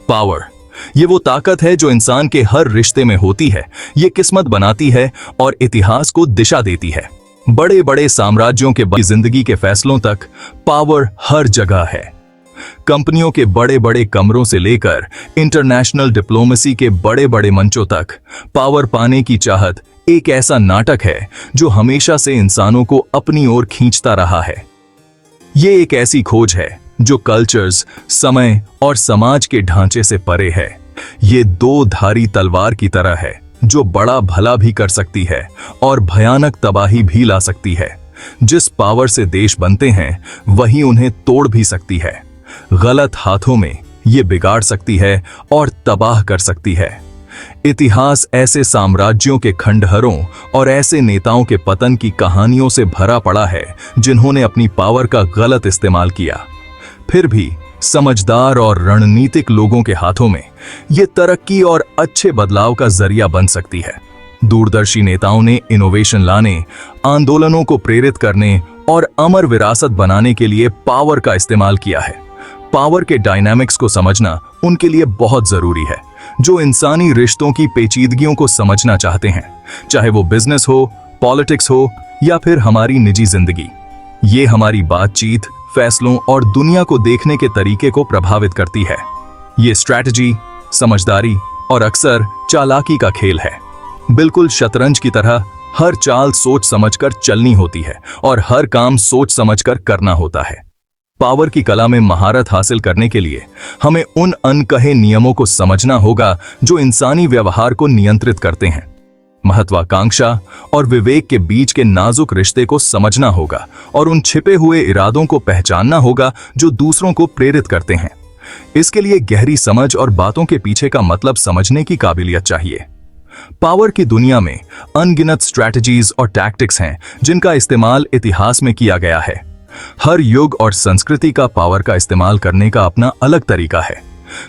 Power, ये वो ताकत है जो इंसान के हर रिश्ते में होती है। ये किस्मत बनाती है और इतिहास को दिशा देती है। बड़े बड़े साम्राज्यों के जिंदगी के फैसलों तक पावर हर जगह है। कंपनियों के बड़े बड़े कमरों से लेकर इंटरनेशनल डिप्लोमेसी के बड़े बड़े मंचों तक पावर पाने की चाहत एक ऐसा नाटक है जो हमेशा से इंसानों को अपनी ओर खींचता रहा है। ये एक ऐसी खोज है जो कल्चर्स, समय और समाज के ढांचे से परे है। ये दो धारी तलवार की तरह है जो बड़ा भला भी कर सकती है और भयानक तबाही भी ला सकती है। जिस पावर से देश बनते हैं वही उन्हें तोड़ भी सकती है। गलत हाथों में ये बिगाड़ सकती है और तबाह कर सकती है। इतिहास ऐसे साम्राज्यों के खंडहरों और ऐसे नेताओं के पतन की कहानियों से भरा पड़ा है जिन्होंने अपनी पावर का गलत इस्तेमाल किया। फिर भी समझदार और रणनीतिक लोगों के हाथों में ये तरक्की और अच्छे बदलाव का जरिया बन सकती है। दूरदर्शी नेताओं ने इनोवेशन लाने, आंदोलनों को प्रेरित करने और अमर विरासत बनाने के लिए पावर का इस्तेमाल किया है। पावर के डायनामिक्स को समझना उनके लिए बहुत जरूरी है। जो इंसानी रिश्तों की पेचीदगियों को समझना चाहते हैं, चाहे वो बिजनेस हो, पॉलिटिक्स हो या फिर हमारी निजी जिंदगी, ये हमारी बातचीत, फैसलों और दुनिया को देखने के तरीके को प्रभावित करती है। ये स्ट्रैटेजी, समझदारी और अक्सर चालाकी का खेल है। बिल्कुल शतरंज की तरह हर चाल सोच समझकर चलनी होती है और हर काम सोच समझकर करना होता है। पावर की कला में महारत हासिल करने के लिए हमें उन अनकहे नियमों को समझना होगा जो इंसानी व्यवहार को नियंत्रित करते हैं। महत्वाकांक्षा और विवेक के बीच के नाजुक रिश्ते को समझना होगा और उन छिपे हुए इरादों को पहचानना होगा जो दूसरों को प्रेरित करते हैं। इसके लिए गहरी समझ और बातों के पीछे का मतलब समझने की काबिलियत चाहिए। पावर की दुनिया में अनगिनत स्ट्रैटेजीज और टैक्टिक्स हैं जिनका इस्तेमाल इतिहास में किया गया है। हर युग और संस्कृति का पावर का इस्तेमाल करने का अपना अलग तरीका है।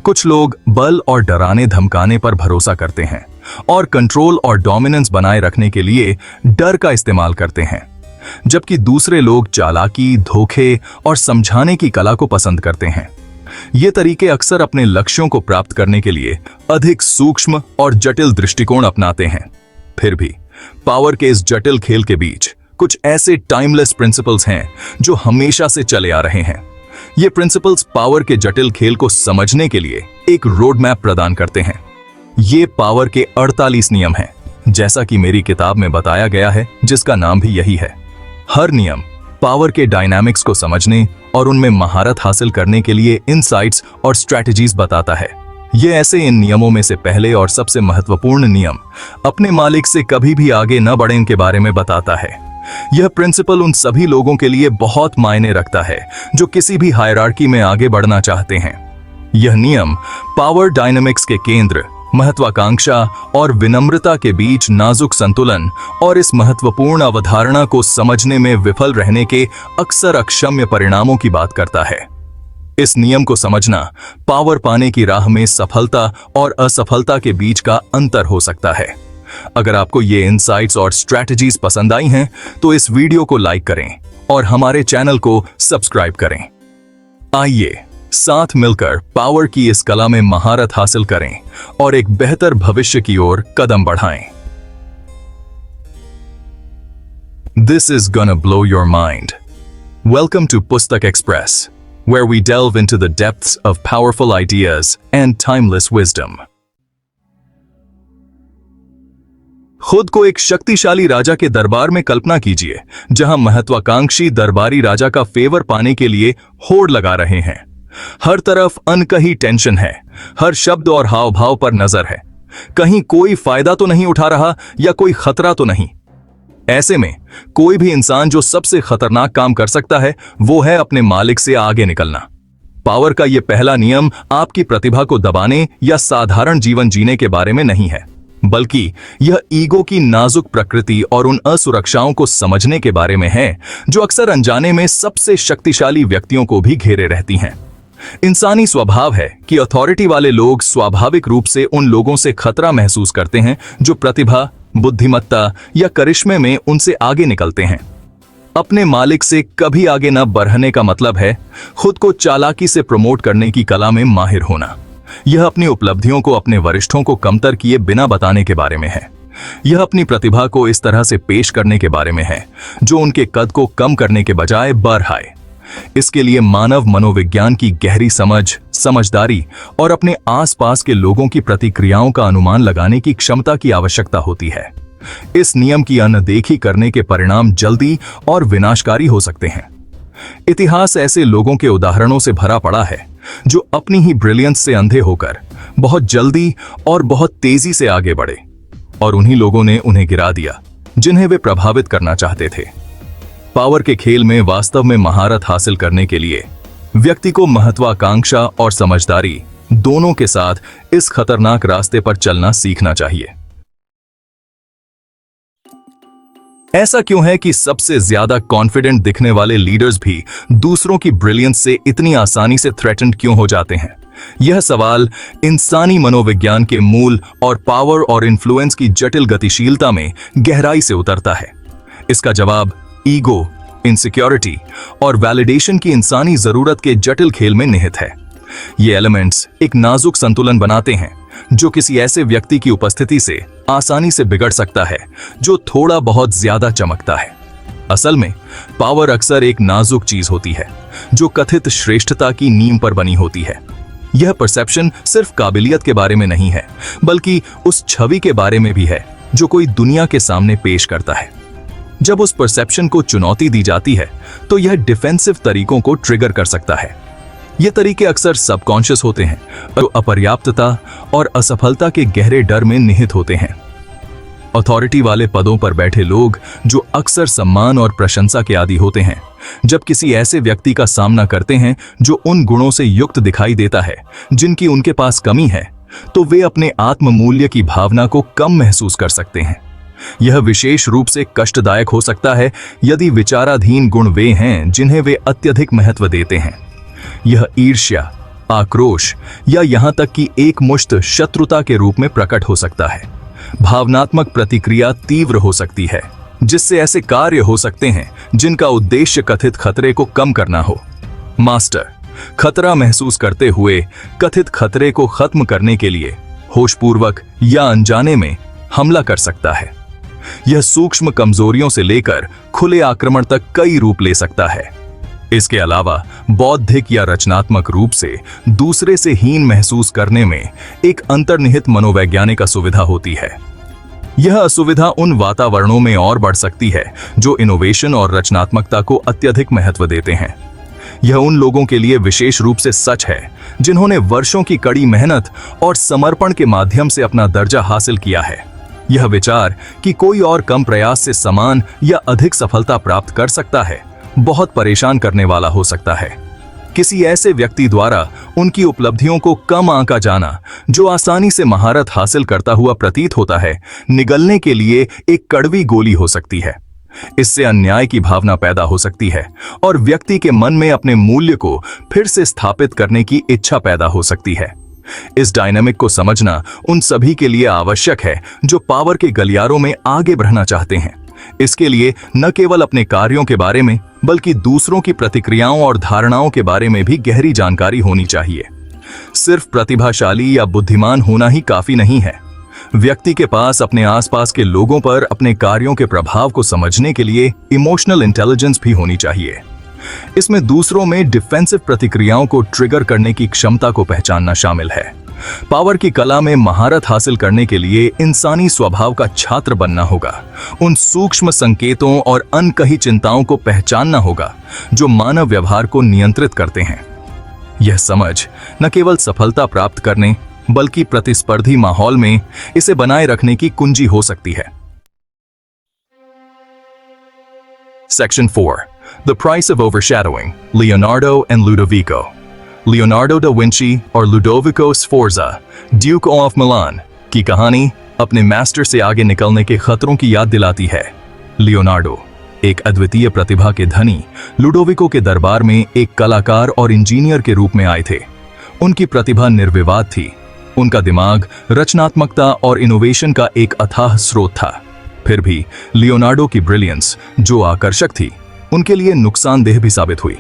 कुछ लोग बल और डराने धमकाने पर भरोसा करते हैं और कंट्रोल और डोमिनेंस बनाए रखने के लिए डर का इस्तेमाल करते हैं, जबकि दूसरे लोग चालाकी, धोखे और समझाने की कला को पसंद करते हैं। ये तरीके अक्सर अपने लक्ष्यों को प्राप्त करने के लिए अधिक सूक्ष्म और जटिल दृष्टिकोण अपनाते हैं। फिर भी पावर के इस जटिल खेल के बीच कुछ ऐसे टाइमलेस प्रिंसिपल्स हैं जो हमेशा से चले आ रहे हैं। ये प्रिंसिपल्स पावर के जटिल खेल को समझने के लिए एक रोड मैप प्रदान करते हैं। ये पावर के 48 नियम हैं, जैसा कि मेरी किताब में बताया गया है, जिसका नाम भी यही है। हर नियम पावर के डायनामिक्स को समझने और उनमें महारत हासिल करने के लिए इनसाइट्स और स्ट्रैटेजीज बताता है। ये ऐसे इन नियमों में से पहले और सबसे महत्वपूर्ण नियम, अपने मालिक से कभी भी आगे न बढ़ें के बारे में बताता है। यह प्रिंसिपल उन सभी लोगों के लिए बहुत मायने रखता है जो किसी भी हायरार्की में आगे बढ़ना चाहते हैं। यह नियम पावर डायनामिक्स के केंद्र, महत्वाकांक्षा और विनम्रता के बीच नाजुक संतुलन और इस महत्वपूर्ण अवधारणा को समझने में विफल रहने के अक्सर अक्षम्य परिणामों की बात करता है। इस नियम को समझना पावर पाने की राह में सफलता और असफलता के बीच का अंतर हो सकता है। अगर आपको ये इनसाइट्स और स्ट्रैटेजीज पसंद आई हैं, तो इस वीडियो को लाइक करें और हमारे चैनल को सब्सक्राइब करें। आइए साथ मिलकर पावर की इस कला में महारत हासिल करें और एक बेहतर भविष्य की ओर कदम बढ़ाएं। This is gonna blow your mind. Welcome to Pustak Express, where we delve into the depths of powerful ideas and timeless wisdom. खुद को एक शक्तिशाली राजा के दरबार में कल्पना कीजिए, जहां महत्वाकांक्षी दरबारी राजा का फेवर पाने के लिए होड़ लगा रहे हैं। हर तरफ अनकही टेंशन है, हर शब्द और हाव भाव पर नजर है। कहीं कोई फायदा तो नहीं उठा रहा या कोई खतरा तो नहीं। ऐसे में कोई भी इंसान जो सबसे खतरनाक काम कर सकता है वो है अपने मालिक से आगे निकलना। पावर का यह पहला नियम आपकी प्रतिभा को दबाने या साधारण जीवन जीने के बारे में नहीं है, बल्कि यह ईगो की नाजुक प्रकृति और उन असुरक्षाओं को समझने के बारे में है जो अक्सर अनजाने में सबसे शक्तिशाली व्यक्तियों को भी घेरे रहती हैं। इंसानी स्वभाव है कि अथॉरिटी वाले लोग स्वाभाविक रूप से उन लोगों से खतरा महसूस करते हैं जो प्रतिभा, बुद्धिमत्ता या करिश्मे में उनसे आगे निकलते हैं। अपने मालिक से कभी आगे न बढ़ने का मतलब है खुद को चालाकी से प्रमोट करने की कला में माहिर होना। यह अपनी उपलब्धियों को अपने वरिष्ठों को कमतर किए बिना बताने के बारे में है। यह अपनी प्रतिभा को इस तरह से पेश करने के बारे में है जो उनके कद को कम करने के बजाय बढ़ाए। इसके लिए मानव मनोविज्ञान की गहरी समझ, समझदारी और अपने आसपास के लोगों की प्रतिक्रियाओं का अनुमान लगाने की क्षमता की आवश्यकता होती है। इस नियम की अनदेखी करने के परिणाम जल्दी और विनाशकारी हो सकते हैं। इतिहास ऐसे लोगों के उदाहरणों से भरा पड़ा है जो अपनी ही ब्रिलियंस से अंधे होकर बहुत जल्दी और बहुत तेजी से आगे बढ़े, और उन्हीं लोगों ने उन्हें गिरा दिया जिन्हें वे प्रभावित करना चाहते थे। पावर के खेल में वास्तव में महारत हासिल करने के लिए व्यक्ति को महत्वाकांक्षा और समझदारी दोनों के साथ इस खतरनाक रास्ते पर चलना सीखना चाहिए। ऐसा क्यों है कि सबसे ज्यादा कॉन्फिडेंट दिखने वाले लीडर्स भी दूसरों की ब्रिलियंस से इतनी आसानी से थ्रेटन्ड क्यों हो जाते हैं? यह सवाल इंसानी मनोविज्ञान के मूल और पावर और इन्फ्लुएंस की जटिल गतिशीलता में गहराई से उतरता है। इसका जवाब ईगो, इनसिक्योरिटी और वैलिडेशन की इंसानी जरूरत के जटिल खेल में निहित है। ये एलिमेंट्स एक नाजुक संतुलन बनाते हैं जो किसी ऐसे व्यक्ति की उपस्थिति से आसानी से बिगड़ सकता है जो थोड़ा बहुत ज्यादा चमकता है। असल में पावर अक्सर एक नाजुक चीज होती है जो कथित श्रेष्ठता की नींव पर बनी होती है। यह परसेप्शन सिर्फ काबिलियत के बारे में नहीं है, बल्कि उस छवि के बारे में भी है जो कोई दुनिया के सामने पेश करता है। जब उस परसेप्शन को चुनौती दी जाती है तो यह डिफेंसिव तरीकों को ट्रिगर कर सकता है। ये तरीके अक्सर सबकॉन्शियस होते हैं और अपर्याप्तता और असफलता के गहरे डर में निहित होते हैं। अथॉरिटी वाले पदों पर बैठे लोग जो अक्सर सम्मान और प्रशंसा के आदी होते हैं, जब किसी ऐसे व्यक्ति का सामना करते हैं जो उन गुणों से युक्त दिखाई देता है जिनकी उनके पास कमी है, तो वे अपने आत्म मूल्य की भावना को कम महसूस कर सकते हैं। यह विशेष रूप से कष्टदायक हो सकता है यदि विचाराधीन गुण वे हैं जिन्हें वे अत्यधिक महत्व देते हैं। यह ईर्ष्या, आक्रोश या यहां तक कि एकमुश्त शत्रुता के रूप में प्रकट हो सकता है। भावनात्मक प्रतिक्रिया तीव्र हो सकती है, जिससे ऐसे कार्य हो सकते हैं जिनका उद्देश्य कथित खतरे को कम करना हो। मास्टर खतरा महसूस करते हुए कथित खतरे को खत्म करने के लिए होशपूर्वक या अनजाने में हमला कर सकता है। यह सूक्ष्म कमजोरियों से लेकर खुले आक्रमण तक कई रूप ले सकता है। इसके अलावा बौद्धिक या रचनात्मक रूप से दूसरे से हीन महसूस करने में एक अंतर्निहित मनोवैज्ञानिक असुविधा होती है। यह असुविधा उन वातावरणों में और बढ़ सकती है जो इनोवेशन और रचनात्मकता को अत्यधिक महत्व देते हैं। यह उन लोगों के लिए विशेष रूप से सच है जिन्होंने वर्षों की कड़ी मेहनत और समर्पण के माध्यम से अपना दर्जा हासिल किया है। यह विचार कि कोई और कम प्रयास से समान या अधिक सफलता प्राप्त कर सकता है बहुत परेशान करने वाला हो सकता है। किसी ऐसे व्यक्ति द्वारा उनकी उपलब्धियों को कम आंका जाना जो आसानी से महारत हासिल करता हुआ प्रतीत होता है, निगलने के लिए एक कड़वी गोली हो सकती है। इससे अन्याय की भावना पैदा हो सकती है और व्यक्ति के मन में अपने मूल्य को फिर से स्थापित करने की इच्छा पैदा हो सकती है। इस डायनामिक को समझना उन सभी के लिए आवश्यक है जो पावर के गलियारों में आगे बढ़ना चाहते हैं। इसके लिए न केवल अपने कार्यों के बारे में बल्कि दूसरों की प्रतिक्रियाओं और धारणाओं के बारे में भी गहरी जानकारी होनी चाहिए। सिर्फ प्रतिभाशाली या बुद्धिमान होना ही काफी नहीं है। व्यक्ति के पास अपने आसपास के लोगों पर अपने कार्यों के प्रभाव को समझने के लिए इमोशनल इंटेलिजेंस भी होनी चाहिए। इसमें दूसरों में डिफेंसिव प्रतिक्रियाओं को ट्रिगर करने की क्षमता को पहचानना शामिल है। पावर की कला में महारत हासिल करने के लिए इंसानी स्वभाव का छात्र बनना होगा। उन सूक्ष्म संकेतों और अनकही चिंताओं को पहचानना होगा जो मानव व्यवहार को नियंत्रित करते हैं। यह समझ न केवल सफलता प्राप्त करने बल्कि प्रतिस्पर्धी माहौल में इसे बनाए रखने की कुंजी हो सकती है। Section 4. The Price of Overshadowing, Leonardo and Ludovico. Leonardo da Vinci और लुडोविको स्फोर्जा, ड्यूक ऑफ मिलान की कहानी अपने मास्टर से आगे निकलने के खतरों की याद दिलाती है। लियोनार्डो एक अद्वितीय प्रतिभा के धनी लुडोविको के दरबार में एक कलाकार और इंजीनियर के रूप में आए थे। उनकी प्रतिभा निर्विवाद थी। उनका दिमाग रचनात्मकता और इनोवेशन का एक अथाह स्रोत था। फिर भी लियोनार्डो की ब्रिलियंस जो आकर्षक थी, उनके लिए नुकसानदेह भी साबित हुई।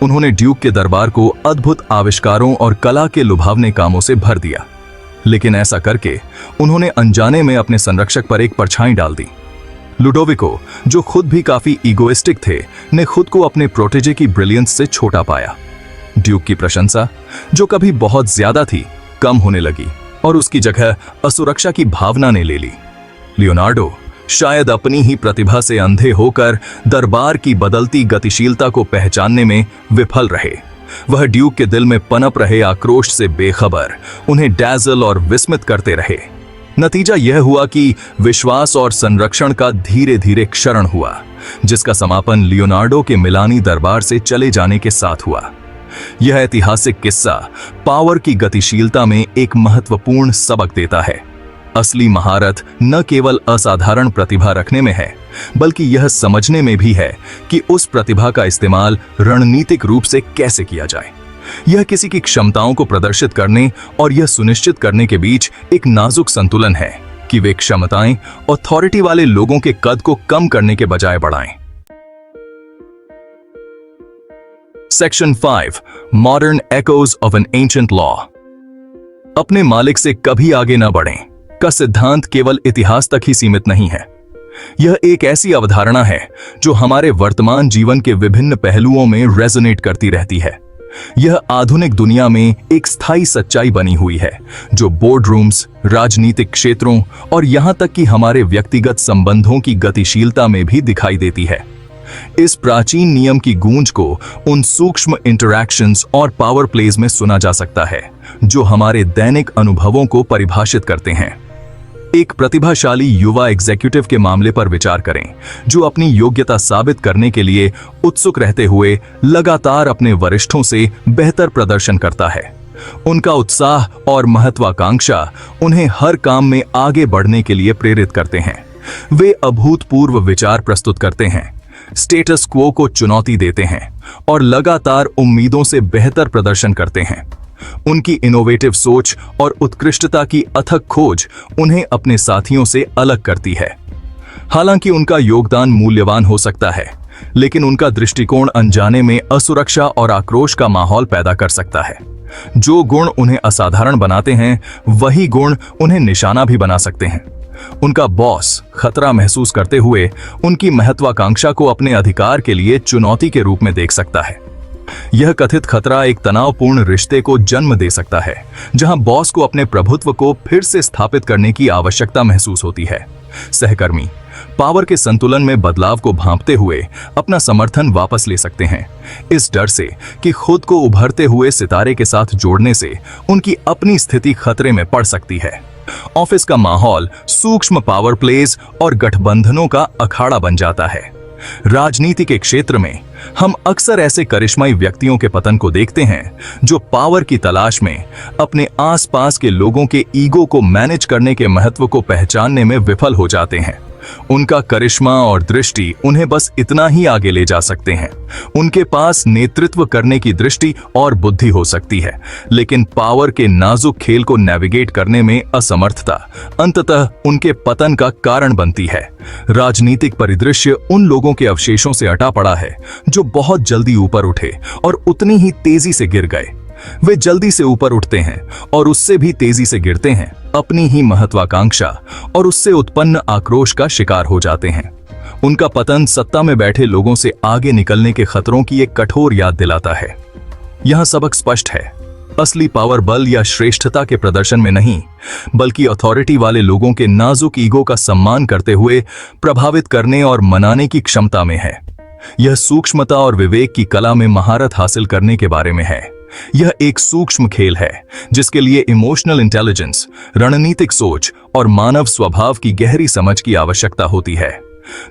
उन्होंने ड्यूक के दरबार को अद्भुत आविष्कारों और कला के लुभावने कामों से भर दिया, लेकिन ऐसा करके उन्होंने अनजाने में अपने संरक्षक पर एक परछाई डाल दी। लुडोविको, जो खुद भी काफी ईगोइस्टिक थे, ने खुद को अपने प्रोटेजे की ब्रिलियंस से छोटा पाया। ड्यूक की प्रशंसा, जो कभी बहुत ज्यादा थी, कम होने लगी और उसकी जगह असुरक्षा की भावना ने ले ली। लियोनार्डो शायद अपनी ही प्रतिभा से अंधे होकर दरबार की बदलती गतिशीलता को पहचानने में विफल रहे। वह ड्यूक के दिल में पनप रहे आक्रोश से बेखबर उन्हें डैज़ल और विस्मित करते रहे। नतीजा यह हुआ कि विश्वास और संरक्षण का धीरे धीरे क्षरण हुआ, जिसका समापन लियोनार्डो के मिलानी दरबार से चले जाने के साथ हुआ। यह ऐतिहासिक किस्सा पावर की गतिशीलता में एक महत्वपूर्ण सबक देता है। असली महारत न केवल असाधारण प्रतिभा रखने में है, बल्कि यह समझने में भी है कि उस प्रतिभा का इस्तेमाल रणनीतिक रूप से कैसे किया जाए। यह किसी की क्षमताओं को प्रदर्शित करने और यह सुनिश्चित करने के बीच एक नाजुक संतुलन है कि वे क्षमताएं अथॉरिटी वाले लोगों के कद को कम करने के बजाय बढ़ाएं। Section 5 modern echoes of N ancient law. अपने मालिक से कभी आगे न बढ़ें का सिद्धांत केवल इतिहास तक ही सीमित नहीं है। यह एक ऐसी अवधारणा है जो हमारे वर्तमान जीवन के विभिन्न पहलुओं में रेजोनेट करती रहती है। यह आधुनिक दुनिया में एक स्थायी सच्चाई बनी हुई है, जो बोर्ड रूम्स, राजनीतिक क्षेत्रों और यहां तक कि हमारे व्यक्तिगत संबंधों की गतिशीलता में भी दिखाई देती है। इस प्राचीन नियम की गूंज को उन सूक्ष्म इंटरैक्शंस और पावर प्लेज में सुना जा सकता है जो हमारे दैनिक अनुभवों को परिभाषित करते हैं। एक प्रतिभाशाली युवा एग्जीक्यूटिव के मामले पर विचार करें, जो अपनी योग्यता साबित करने के लिए उत्सुक रहते हुए लगातार अपने वरिष्ठों से बेहतर प्रदर्शन करता है। उनका उत्साह और महत्वाकांक्षा उन्हें हर काम में आगे बढ़ने के लिए प्रेरित करते हैं। वे अभूतपूर्व विचार प्रस्तुत करते हैं, स्टेटस क्वो को चुनौती देते हैं और लगातार उम्मीदों से बेहतर प्रदर्शन करते हैं। उनकी इनोवेटिव सोच और उत्कृष्टता की अथक खोज उन्हें अपने साथियों से अलग करती है। हालांकि उनका योगदान मूल्यवान हो सकता है, लेकिन उनका दृष्टिकोण अनजाने में असुरक्षा और आक्रोश का माहौल पैदा कर सकता है। जो गुण उन्हें असाधारण बनाते हैं, वही गुण उन्हें निशाना भी बना सकते हैं। उनका बॉस खतरा महसूस करते हुए उनकी महत्वाकांक्षा को अपने अधिकार के लिए चुनौती के रूप में देख सकता है। यह कथित खतरा एक तनावपूर्ण रिश्ते को जन्म दे सकता है, जहां बॉस को अपने प्रभुत्व को फिर से स्थापित करने की आवश्यकता महसूस होती है। सहकर्मी पावर के संतुलन में बदलाव को भांपते हुए अपना समर्थन वापस ले सकते हैं, इस डर से कि खुद को उभरते हुए सितारे के साथ जोड़ने से उनकी अपनी स्थिति खतरे में पड़ सकती है। ऑफिस का माहौल सूक्ष्म पावर प्लेज और गठबंधनों का अखाड़ा बन जाता है। राजनीति के क्षेत्र में हम अक्सर ऐसे करिश्माई व्यक्तियों के पतन को देखते हैं जो पावर की तलाश में अपने आसपास के लोगों के ईगो को मैनेज करने के महत्व को पहचानने में विफल हो जाते हैं। उनका करिश्मा और दृष्टि उन्हें बस इतना ही आगे ले जा सकते हैं। उनके पास नेतृत्व करने की दृष्टि और बुद्धि हो सकती है, लेकिन पावर के नाजुक खेल को नेविगेट करने में असमर्थता अंततः उनके पतन का कारण बनती है। राजनीतिक परिदृश्य उन लोगों के अवशेषों से अटा पड़ा है जो बहुत जल्दी ऊपर उठे और उतनी ही तेजी से गिर गए। वे जल्दी से ऊपर उठते हैं और उससे भी तेजी से गिरते हैं, अपनी ही महत्वाकांक्षा और उससे उत्पन्न आक्रोश का शिकार हो जाते हैं। उनका पतन सत्ता में बैठे लोगों से आगे निकलने के खतरों की एक कठोर याद दिलाता है। यह सबक स्पष्ट है, असली पावर बल या श्रेष्ठता के प्रदर्शन में नहीं, बल्कि अथॉरिटी वाले लोगों के नाजुक ईगो का सम्मान करते हुए प्रभावित करने और मनाने की क्षमता में है। यह सूक्ष्मता और विवेक की कला में महारत हासिल करने के बारे में है। यह एक सूक्ष्म खेल है जिसके लिए इमोशनल इंटेलिजेंस, रणनीतिक सोच और मानव स्वभाव की गहरी समझ की आवश्यकता होती है।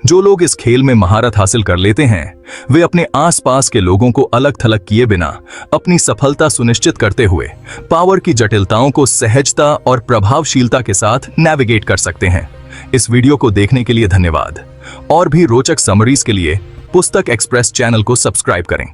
जो लोग इस खेल में महारत हासिल कर लेते हैं, वे अपने आसपास के लोगों को अलग थलग किए बिना अपनी सफलता सुनिश्चित करते हुए पावर की जटिलताओं को सहजता और प्रभावशीलता के साथ नेविगेट कर सकते हैं। इस वीडियो को देखने के लिए धन्यवाद। और भी रोचक समरीज के लिए पुस्तक एक्सप्रेस चैनल को सब्सक्राइब करें।